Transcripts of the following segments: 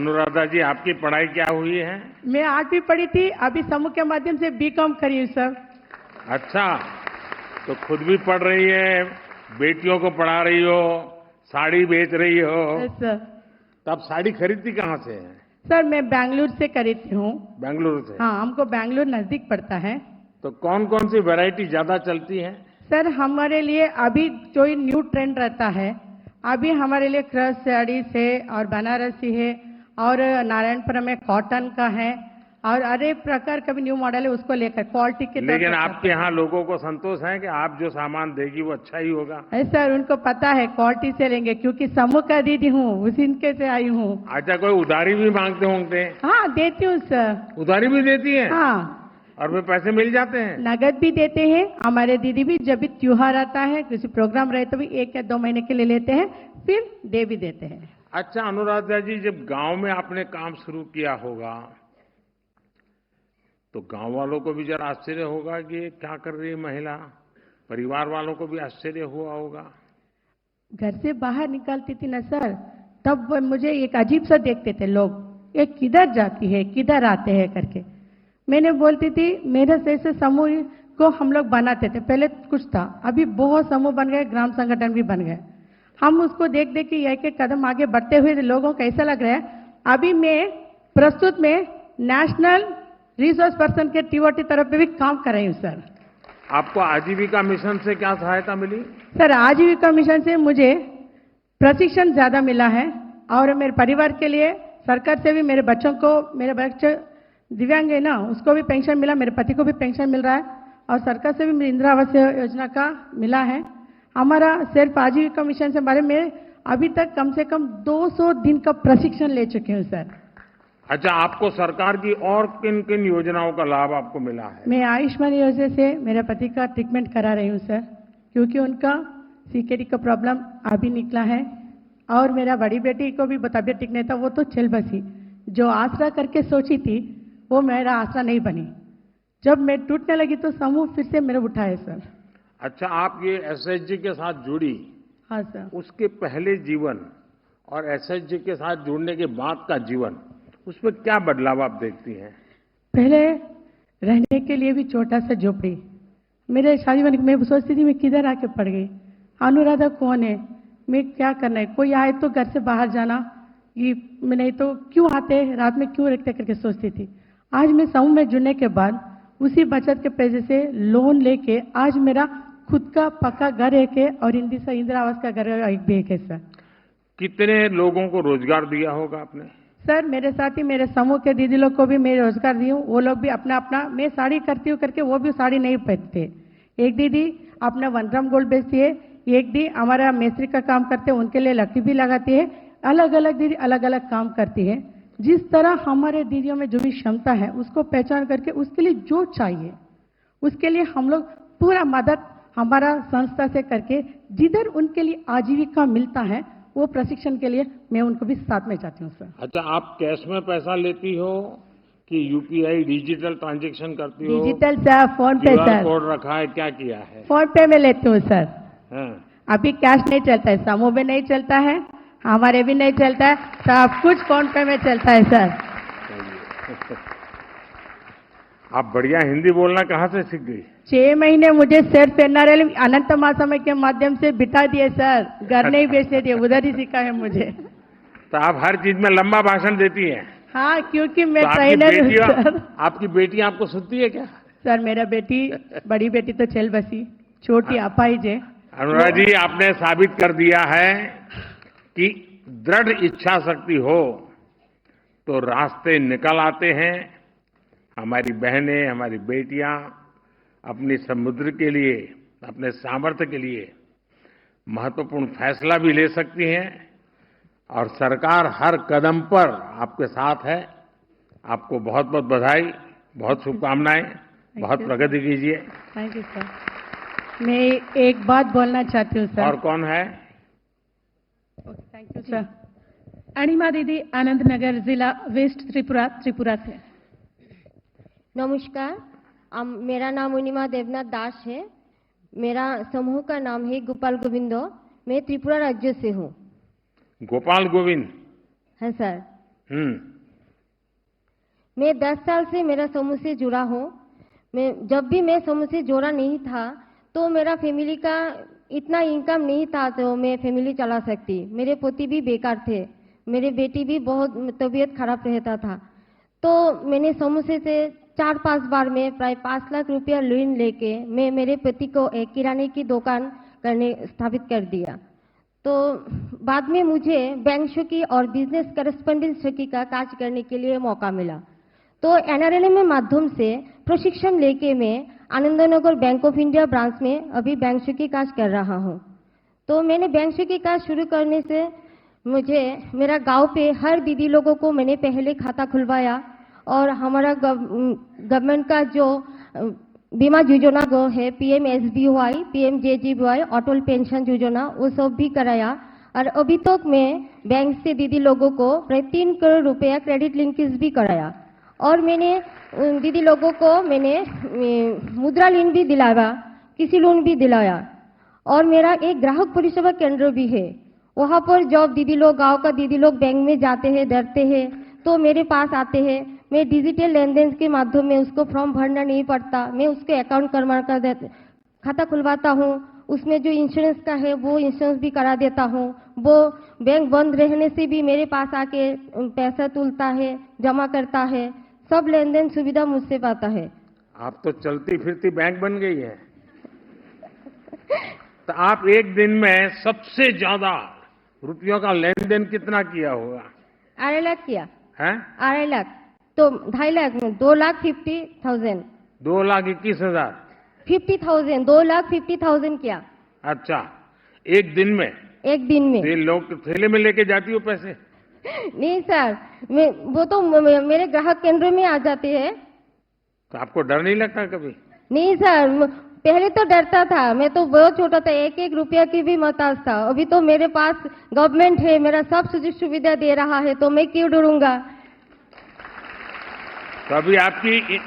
अनुराधा जी, आपकी पढ़ाई क्या हुई है? मैं 8वीं पढ़ी थी, अभी समूह के माध्यम से बीकॉम करी हूँ सर। अच्छा, तो खुद भी पढ़ रही है, बेटियों को पढ़ा रही हो, साड़ी बेच रही हो, सर तब साड़ी खरीदती कहाँ से है? सर मैं बेंगलुरु से खरीदती हूँ। बेंगलुरु से? हाँ, हमको बेंगलुरु नजदीक पड़ता है। तो कौन कौन सी वैरायटी ज्यादा चलती है? सर हमारे लिए अभी जो न्यू ट्रेंड रहता है, अभी हमारे लिए क्रश साड़ी है और बनारसी है और नारायणपुरम में कॉटन का है और अरे प्रकार का भी न्यू मॉडल है, उसको लेकर क्वालिटी के लेकिन आपके यहाँ लोगों को संतोष है कि आप जो सामान देगी वो अच्छा ही होगा? है सर, उनको पता है क्वालिटी से लेंगे क्योंकि समूह का दीदी हूँ, उसी इनके से आई हूँ। अच्छा, कोई उधारी भी मांगते होंगे? हाँ देती हूँ सर। उधारी भी देती है? हाँ, और वे पैसे मिल जाते हैं? नगद भी देते हैं। हमारे दीदी भी जब भी त्योहार आता है, किसी प्रोग्राम रहे तो भी 1 या 2 महीने के लिए लेते हैं, फिर दे भी देते हैं। अच्छा अनुराधा जी, जब गांव में आपने काम शुरू किया होगा तो गांव वालों को भी जरा आश्चर्य होगा कि ये क्या कर रही है महिला, परिवार वालों को भी आश्चर्य हुआ होगा। घर से बाहर निकलती थी ना सर, तब वो मुझे एक अजीब सा देखते थे लोग, ये किधर जाती है किधर आते हैं करके। मैंने बोलती थी मेरे से समूह को हम लोग बनाते थे, पहले कुछ था, अभी बहुत समूह बन गए, ग्राम संगठन भी बन गए। हम उसको देख देख के एक एक कदम आगे बढ़ते हुए लोगों को ऐसा लग रहा है अभी मैं प्रस्तुत में नेशनल रिसोर्स पर्सन के टीओटी तरफ पे भी काम कर रही हूँ सर। आपको आजीविका मिशन से क्या सहायता मिली? सर आजीविका मिशन से मुझे प्रशिक्षण ज्यादा मिला है और मेरे परिवार के लिए सरकार से भी मेरे बच्चों को, मेरे बच्चे दिव्यांग है ना, उसको भी पेंशन मिला, मेरे पति को भी पेंशन मिल रहा है और सरकार से भी मेरी इंदिरा आवास योजना का मिला है। हमारा सिर्फ आजीविका मिशन से बारे में अभी तक कम से कम 200 दिन का प्रशिक्षण ले चुके हूँ सर। अच्छा, आपको सरकार की और किन किन योजनाओं का लाभ आपको मिला है? मैं आयुष्मान योजना से मेरे पति का ट्रीटमेंट करा रही हूँ सर, क्योंकि उनका सीकेडी का प्रॉब्लम अभी निकला है और मेरा बड़ी बेटी को भी तबियत ठीक नहीं था, वो तो चल बसी। जो आसरा करके सोची थी वो मेरा आसरा नहीं बनी, जब मैं टूटने लगी तो समूह फिर से मेरे उठाए सर। अच्छा, आप ये एसएचजी के साथ जुड़ी? हाँ सर। उसके पहले जीवन और एसएचजी के साथ जुड़ने के बाद का जीवन, उसमें क्या बदलाव आप देखती हैं? पहले रहने के लिए भी छोटा सा झोपड़ी, मेरे शादी बन मैं सोचती थी मैं किधर आके पड़ गई, अनुराधा कौन है, मैं क्या करना है, कोई आए तो घर से बाहर जाना, ये मैं नहीं तो क्यों आते रात में क्यों रखते करके सोचती थी। आज मैं समूह में जुड़ने के बाद उसी बचत के पैसे से लोन लेके आज मेरा खुद का पक्का घर एक है और इंदिरा आवास का घर एक भी एक है सर। कितने लोगों को रोजगार दिया होगा आपने? सर मेरे साथ ही मेरे समूह के दीदी लोग को भी मैं रोजगार दी हूँ, वो लोग भी अपना अपना, मैं साड़ी करती हूँ करके वो भी साड़ी नहीं पहनते। एक दीदी अपना 1 ग्राम गोल्ड बेचती है, एक दी हमारा मिस्त्री का काम करते हैं, उनके लिए लकड़ी भी लगाती है। अलग अलग दीदी अलग अलग काम करती है। जिस तरह हमारे दीदियों में जो भी क्षमता है उसको पहचान करके उसके लिए जो चाहिए उसके लिए हम लोग पूरा मदद हमारा संस्था से करके जिधर उनके लिए आजीविका मिलता है वो प्रशिक्षण के लिए मैं उनको भी साथ में जाती हूँ सर। अच्छा, आप कैश में पैसा लेती हो कि यूपीआई डिजिटल ट्रांजैक्शन करती हो? डिजिटल सर, फोन पे QR सर। कोड रखा है, क्या किया है? फोन पे में लेती हूँ सर। हाँ। अभी कैश नहीं चलता है, समूह में नहीं चलता है, हमारे भी नहीं चलता है, सब कुछ फोन पे में चलता है सर। आप बढ़िया हिंदी बोलना कहाँ से सीख गई? 6 महीने मुझे सिर्फ एनआरएल अनंत महासमय के माध्यम से बिठा दिए सर, घर नहीं बेचने दिए, उधर ही सीखा है मुझे। तो आप हर चीज में लंबा भाषण देती हैं? हाँ, क्योंकि मैं तो ट्रेनर हूँ सर। आपकी बेटियां आपको सुनती है क्या? सर मेरा बेटी, बड़ी बेटी तो चल बसी, छोटी अपाहिज है। अनुराग जी, आपने साबित कर दिया है कि दृढ़ इच्छा शक्ति हो तो रास्ते निकल आते हैं। हमारी बहनें, हमारी बेटियां अपनी समुद्र के लिए, अपने सामर्थ्य के लिए महत्वपूर्ण फैसला भी ले सकती हैं और सरकार हर कदम पर आपके साथ है। आपको बहुत बहुत बधाई, बहुत शुभकामनाएं, बहुत प्रगति कीजिए। Thank you sir. मैं एक बात बोलना चाहती हूँ सर। और कौन है? Thank you sir. अनिमा दीदी, आनंद नगर जिला वेस्ट त्रिपुरा, त्रिपुरा से। नमस्कार, मेरा नाम अनिमा देवनाथ दास है। मेरा समूह का नाम है गोपाल गोविंदो। मैं त्रिपुरा राज्य से हूँ। गोपाल गोविंद? हाँ सर। मैं 10 साल से मेरा समूह से जुड़ा हूँ। जब भी मैं समूह से जुड़ा नहीं था तो मेरा फैमिली का इतना इनकम नहीं था तो मैं फैमिली चला सकती। मेरे पति भी बेकार थे, मेरे बेटी भी बहुत तबीयत खराब रहता था। तो मैंने समूह से 4-5 बार में प्राय 5 लाख रुपया लोन लेके मैं मेरे पति को एक किराने की दुकान स्थापित कर दिया। तो बाद में मुझे बैंक शौकी और बिजनेस करस्पॉन्डेंट शौकी का कार्य करने के लिए मौका मिला। तो एनआरएलएम में माध्यम से प्रशिक्षण लेके मैं Anandnagar bank of India branch में अभी बैंक शौकी कार्य कर रहा हूँ। तो मैंने बैंक शौकी कार्य शुरू करने से मुझे मेरा गांव पे हर दीदी लोगों को मैंने पहले खाता खुलवाया और हमारा गवर्नमेंट का जो बीमा योजना जो है PMSBY, PMJJBY, अटल पेंशन योजना वो सब भी कराया। और अभी तक मैं बैंक से दीदी लोगों को प्राय 3 करोड़ रुपया क्रेडिट लिंकेज भी कराया। और मैंने उन दीदी लोगों को मैंने मुद्रा लोन भी दिलाया, कृषि लोन भी दिलाया। और मेरा एक ग्राहक परिसेवा केंद्र भी है। वहाँ पर जब दीदी लोग गांव का दीदी लोग बैंक में जाते हैं, डरते हैं, तो मेरे पास आते हैं। मैं डिजिटल लेन देन के माध्यम में उसको फॉर्म भरना नहीं पड़ता, मैं उसके अकाउंट खाता खुलवाता हूँ। उसमें जो इंश्योरेंस का है वो इंश्योरेंस भी करा देता हूँ। वो बैंक बंद रहने से भी मेरे पास आके पैसा तुलता है, जमा करता है, सब लेन देन सुविधा मुझसे पाता है। आप तो चलती फिरती बैंक बन गई है। तो आप एक दिन में सबसे ज्यादा रुपयों का लेन देन कितना किया होगा? 2.5 लाख किया है? 2.5 लाख तो 2.5 लाख में 2,50,000 2,21,000 50,000 2,50,000 किया। अच्छा, एक दिन में? एक दिन में। ये लोग थैले में लेके जाती हो पैसे? नहीं सर, वो तो मेरे ग्राहक केंद्र में आ जाते हैं। तो आपको डर नहीं लगता कभी? नहीं सर, पहले तो डरता था, मैं तो बहुत छोटा था, 1-1 रुपया की भी मोहताज था। अभी तो मेरे पास गवर्नमेंट है, मेरा सब सुযোগ सुविधा दे रहा है, तो मैं क्यों डरूंगा। तो अभी आपकी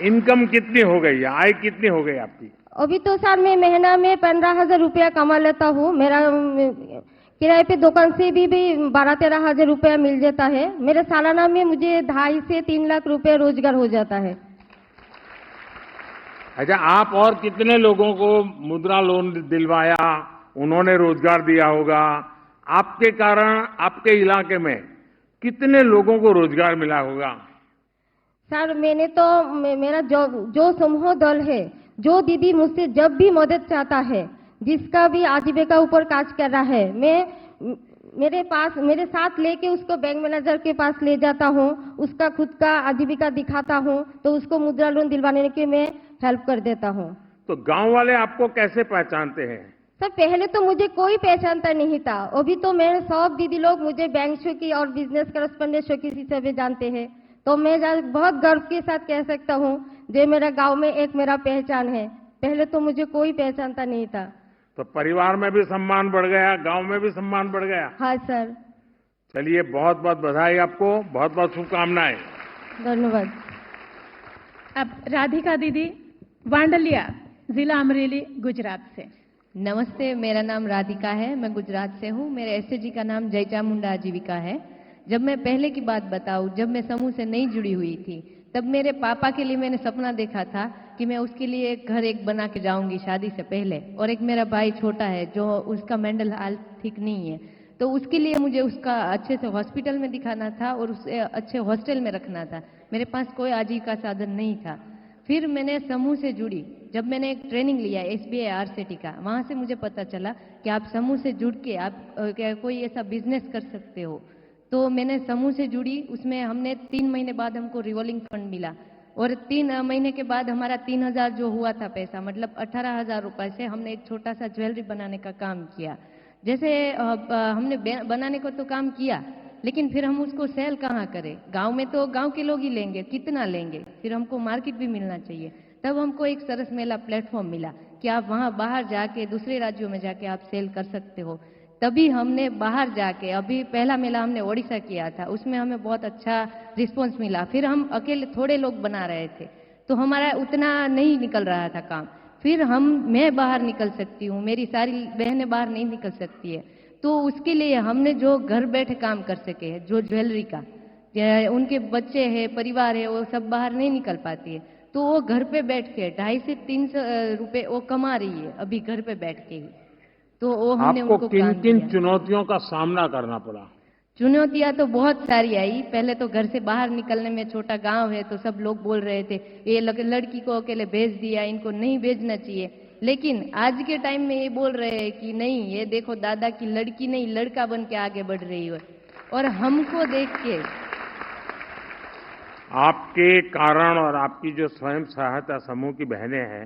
इनकम कितनी हो गई, आय कितनी हो गई आपकी? अभी तो सर मैं महीना में 15,000 रुपया कमा लेता हूँ। मेरा किराए पे दुकान से भी 12-13,000 रुपया मिल जाता है। मेरे सालाना में मुझे 2.5 से 3 लाख रुपया रोजगार हो जाता है। अच्छा, आप और कितने लोगों को मुद्रा लोन दिलवाया, उन्होंने रोजगार दिया होगा? आपके कारण आपके इलाके में कितने लोगों को रोजगार मिला होगा? सर मैंने तो मेरा जो समूह दल है, जो दीदी मुझसे जब भी मदद चाहता है, जिसका भी आजीविका ऊपर कार्य कर रहा है, मैं मेरे साथ लेके उसको बैंक मैनेजर के पास ले जाता हूँ, उसका खुद का आजीविका दिखाता हूँ, तो उसको मुद्रा लोन दिलवाने के मैं हेल्प कर देता हूँ। तो गांव वाले आपको कैसे पहचानते हैं? सर पहले तो मुझे कोई पहचानता नहीं था। अभी तो मेरे सब दीदी लोग मुझे बैंक शौकी और बिजनेस करस्पॉन्डेंट शौकी से जानते हैं। तो मैं बहुत गर्व के साथ कह सकता हूँ, जो मेरा गांव में एक मेरा पहचान है। पहले तो मुझे कोई पहचानता नहीं था। तो परिवार में भी सम्मान बढ़ गया, गांव में भी सम्मान बढ़ गया। हाँ सर। चलिए, बहुत बहुत बधाई आपको, बहुत बहुत शुभकामनाएं। धन्यवाद। अब राधिका दीदी वांडलिया, जिला अमरेली, गुजरात से। नमस्ते, मेरा नाम राधिका है, मैं गुजरात से हूँ। मेरे एसएचजी का नाम जय चामुंडा आजीविका है। जब मैं पहले की बात बताऊं, जब मैं समूह से नहीं जुड़ी हुई थी, तब मेरे पापा के लिए मैंने सपना देखा था कि मैं उसके लिए एक घर बना के जाऊंगी शादी से पहले। और एक मेरा भाई छोटा है जो उसका मेंटल हेल्थ ठीक नहीं है, तो उसके लिए मुझे उसका अच्छे से हॉस्पिटल में दिखाना था और उसे अच्छे हॉस्टल में रखना था। मेरे पास कोई आजीविका साधन नहीं था। फिर मैंने समूह से जुड़ी। जब मैंने एक ट्रेनिंग लिया SBI RCT का, वहाँ से मुझे पता चला कि आप समूह से जुड़ के आप कोई ऐसा बिजनेस कर सकते हो। तो मैंने समूह से जुड़ी। उसमें हमने 3 महीने बाद हमको रिवॉल्विंग फंड मिला और 3 महीने के बाद हमारा 3,000 जो हुआ था पैसा, मतलब 18,000 रुपये से हमने एक छोटा सा ज्वेलरी बनाने का काम किया। जैसे हमने बनाने को तो काम किया, लेकिन फिर हम उसको सेल कहाँ करें? गांव में तो गांव के लोग ही लेंगे, कितना लेंगे? फिर हमको मार्केट भी मिलना चाहिए। तब हमको एक सरस मेला प्लेटफॉर्म मिला कि आप वहाँ बाहर जाके, दूसरे राज्यों में जाके आप सेल कर सकते हो। तभी हमने बाहर जाके, अभी पहला मेला हमने ओडिशा किया था, उसमें हमें बहुत अच्छा रिस्पॉन्स मिला। फिर हम अकेले थोड़े लोग बना रहे थे, तो हमारा उतना नहीं निकल रहा था काम। फिर मैं बाहर निकल सकती हूँ, मेरी सारी बहनें बाहर नहीं निकल सकती है, तो उसके लिए हमने जो घर बैठे काम कर सके हैं, जो ज्वेलरी का, या उनके बच्चे हैं, परिवार है, वो सब बाहर नहीं निकल पाती है, तो वो घर पे बैठ के 250 से 300 रुपए वो कमा रही है अभी घर पे बैठ के ही। तो वो हमने आपको उनको किन काम किन दिया। चुनौतियों का सामना करना पड़ा? चुनौतियां तो बहुत सारी आई। पहले तो घर से बाहर निकलने में, छोटा गांव है तो सब लोग बोल रहे थे ये लड़की को अकेले भेज दिया, इनको नहीं भेजना चाहिए। लेकिन आज के टाइम में ये बोल रहे हैं कि नहीं, ये देखो दादा की लड़की नहीं लड़का बन के आगे बढ़ रही है। और हमको देख के आपके कारण और आपकी जो स्वयं सहायता समूह की बहनें हैं,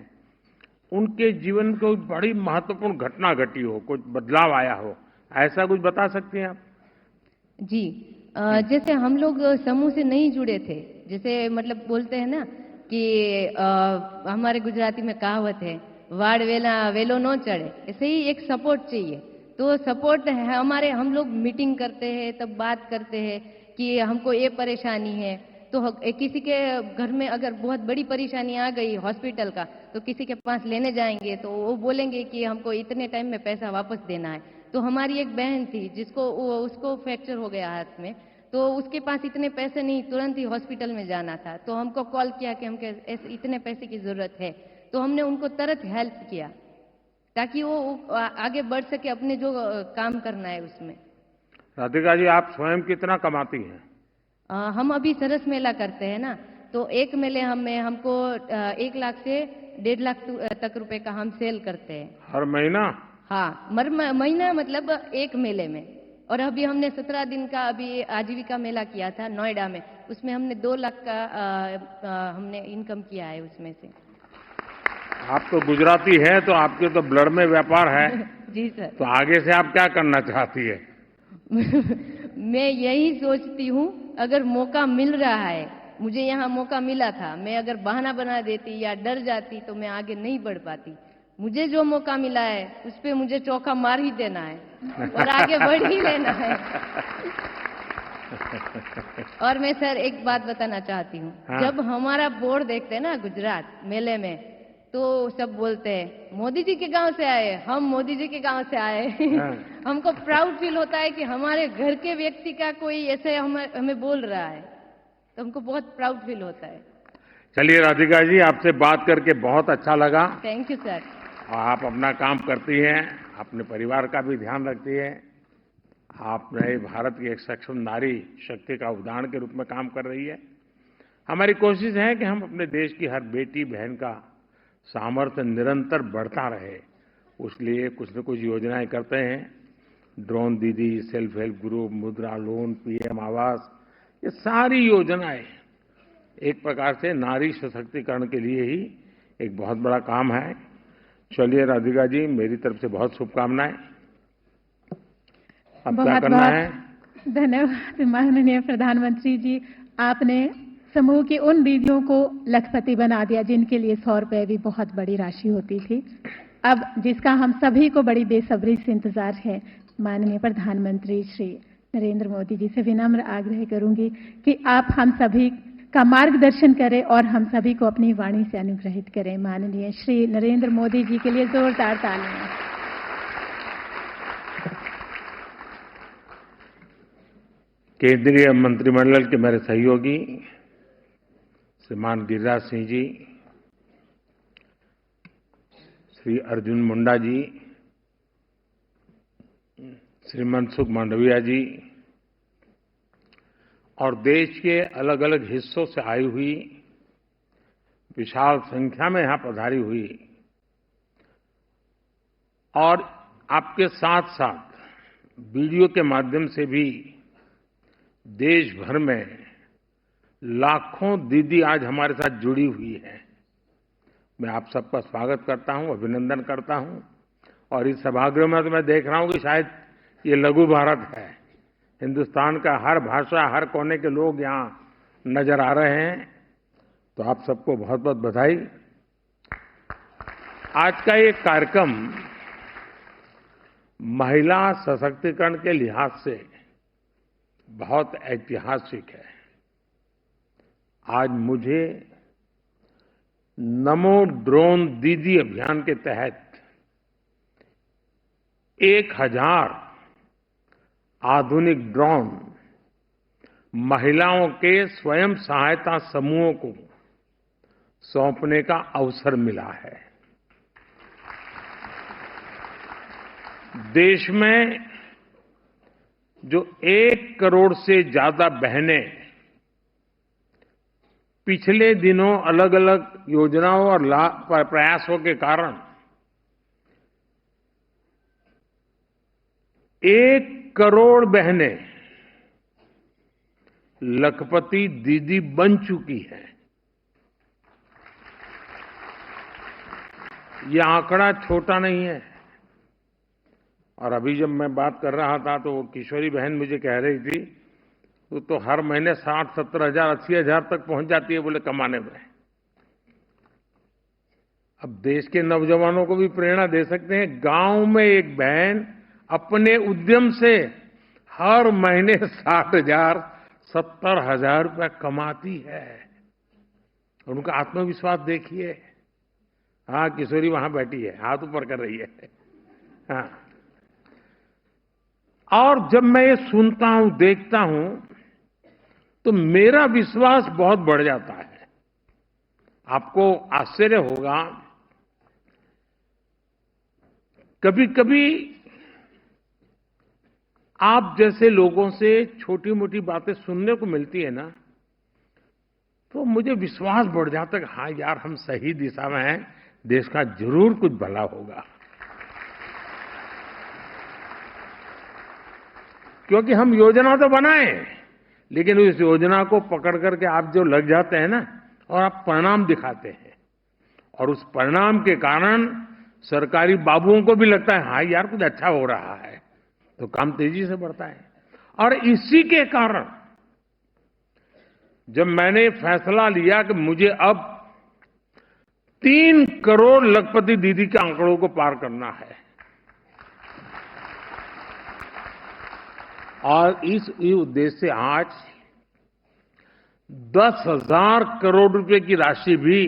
उनके जीवन में कोई बड़ी महत्वपूर्ण घटना घटी हो, कुछ बदलाव आया हो, ऐसा कुछ बता सकती हैं आप? जी, जैसे हम लोग समूह से नहीं जुड़े थे, जैसे मतलब बोलते हैं ना कि हमारे गुजराती में कहावत है, वाड़ वेला वेलो नो चढ़े, ऐसे ही एक सपोर्ट चाहिए। तो सपोर्ट है हमारे, हम लोग मीटिंग करते हैं, तब बात करते हैं कि हमको ये परेशानी है, तो किसी के घर में अगर बहुत बड़ी परेशानी आ गई हॉस्पिटल का, तो किसी के पास लेने जाएंगे तो वो बोलेंगे कि हमको इतने टाइम में पैसा वापस देना है। तो हमारी एक बहन थी जिसको उसको फ्रैक्चर हो गया हाथ में, तो उसके पास इतने पैसे नहीं, तुरंत ही हॉस्पिटल में जाना था। तो हमको कॉल किया कि हमको इतने पैसे की जरूरत है, तो हमने उनको तुरंत हेल्प किया ताकि वो आगे बढ़ सके अपने जो काम करना है उसमें। राधिका जी, आप स्वयं कितना कमाती हैं? हम अभी सरस मेला करते हैं ना, तो एक मेले हमें हमको 1 लाख से 1.5 लाख तक रुपए का हम सेल करते हैं हर महीना? हाँ, महीना मतलब एक मेले में। और अभी हमने 17 दिन का अभी आजीविका मेला किया था नोएडा में, उसमें हमने 2 लाख का हमने इनकम किया है उसमें से। आप तो गुजराती हैं, तो आपके तो ब्लड में व्यापार है। जी सर। तो आगे से आप क्या करना चाहती है? मैं यही सोचती हूँ, अगर मौका मिल रहा है, मुझे यहाँ मौका मिला था, मैं अगर बहाना बना देती या डर जाती तो मैं आगे नहीं बढ़ पाती। मुझे जो मौका मिला है उस पे मुझे चौका मार ही देना है और आगे बढ़ ही लेना है। और मैं सर एक बात बताना चाहती हूँ, हाँ। जब हमारा बोर्ड देखते हैं ना गुजरात मेले में, तो सब बोलते हैं मोदी जी के गांव से आए, हम मोदी जी के गांव से आए। हाँ। हमको प्राउड फील होता है कि हमारे घर के व्यक्ति का कोई ऐसे हमें बोल रहा है, तो हमको बहुत प्राउड फील होता है। चलिए राधिका जी, आपसे बात करके बहुत अच्छा लगा। Thank you sir. और आप अपना काम करती हैं, अपने परिवार का भी ध्यान रखती हैं। आप नए भारत की एक सक्षम नारी शक्ति का उदाहरण के रूप में काम कर रही है। हमारी कोशिश है कि हम अपने देश की हर बेटी बहन का सामर्थ्य निरंतर बढ़ता रहे, उसलिए कुछ न कुछ योजनाएं करते हैं। ड्रोन दीदी, सेल्फ हेल्प ग्रुप, मुद्रा लोन, पीएम आवास, ये सारी योजनाएं एक प्रकार से नारी सशक्तिकरण के लिए ही एक बहुत बड़ा काम है। चलिए राधिका जी, मेरी तरफ से बहुत शुभकामनाएं। अब क्या करना है? धन्यवाद माननीय प्रधानमंत्री जी, आपने समूह की उन दीदियों को लखपति बना दिया जिनके लिए 100 रुपए भी बहुत बड़ी राशि होती थी, अब जिसका हम सभी को बड़ी बेसब्री से इंतजार है। माननीय प्रधानमंत्री श्री नरेंद्र मोदी जी से विनम्र आग्रह करूंगी कि आप हम सभी का मार्गदर्शन करें और हम सभी को अपनी वाणी से अनुग्रहित करें। माननीय श्री नरेंद्र मोदी जी के लिए जोरदार तालियां। केंद्रीय मंत्रिमंडल के मेरे सहयोगी श्रीमान गिरिराज सिंह जी, श्री अर्जुन मुंडा जी, श्री मनसुख मांडविया जी और देश के अलग अलग हिस्सों से आई हुई विशाल संख्या में यहां पधारी हुई और आपके साथ साथ वीडियो के माध्यम से भी देश भर में लाखों दीदी आज हमारे साथ जुड़ी हुई हैं। मैं आप सबका स्वागत करता हूं, अभिनंदन करता हूं। और इस सभागृह में तो मैं देख रहा हूं कि शायद ये लघु भारत है, हिंदुस्तान का हर भाषा, हर कोने के लोग यहां नजर आ रहे हैं। तो आप सबको बहुत बहुत बधाई। आज का ये कार्यक्रम महिला सशक्तिकरण के लिहाज से बहुत ऐतिहासिक है। आज मुझे नमो ड्रोन दीदी अभियान के तहत 1000 आधुनिक ड्रोन महिलाओं के स्वयं सहायता समूहों को सौंपने का अवसर मिला है। देश में जो 1 करोड़ से ज्यादा बहनें पिछले दिनों अलग अलग योजनाओं और प्रयासों के कारण 1 करोड़ बहनें लखपति दीदी बन चुकी हैं। यह आंकड़ा छोटा नहीं है। और अभी जब मैं बात कर रहा था तो वो किशोरी बहन मुझे कह रही थी तो हर महीने 60-70 हजार 80 हजार तक पहुंच जाती है बोले कमाने में। अब देश के नौजवानों को भी प्रेरणा दे सकते हैं। गांव में एक बहन अपने उद्यम से हर महीने 60 हजार 70 हजार रुपया कमाती है। उनका आत्मविश्वास देखिए। हाँ, किशोरी वहां बैठी है, हाथ ऊपर कर रही है। हाँ, और जब मैं ये सुनता हूं, देखता हूं, तो मेरा विश्वास बहुत बढ़ जाता है। आपको आश्चर्य होगा, कभी कभी आप जैसे लोगों से छोटी मोटी बातें सुनने को मिलती है ना, तो मुझे विश्वास बढ़ जाता है कि हाँ यार, हम सही दिशा में हैं, देश का जरूर कुछ भला होगा। क्योंकि हम योजना तो बनाए, लेकिन उस योजना को पकड़ करके आप जो लग जाते हैं ना, और आप परिणाम दिखाते हैं, और उस परिणाम के कारण सरकारी बाबुओं को भी लगता है हाँ यार कुछ अच्छा हो रहा है, तो काम तेजी से बढ़ता है। और इसी के कारण जब मैंने फैसला लिया कि मुझे अब 3 करोड़ लखपति दीदी के आंकड़ों को पार करना है, और इस उद्देश्य से आज 10,000 करोड़ रुपए की राशि भी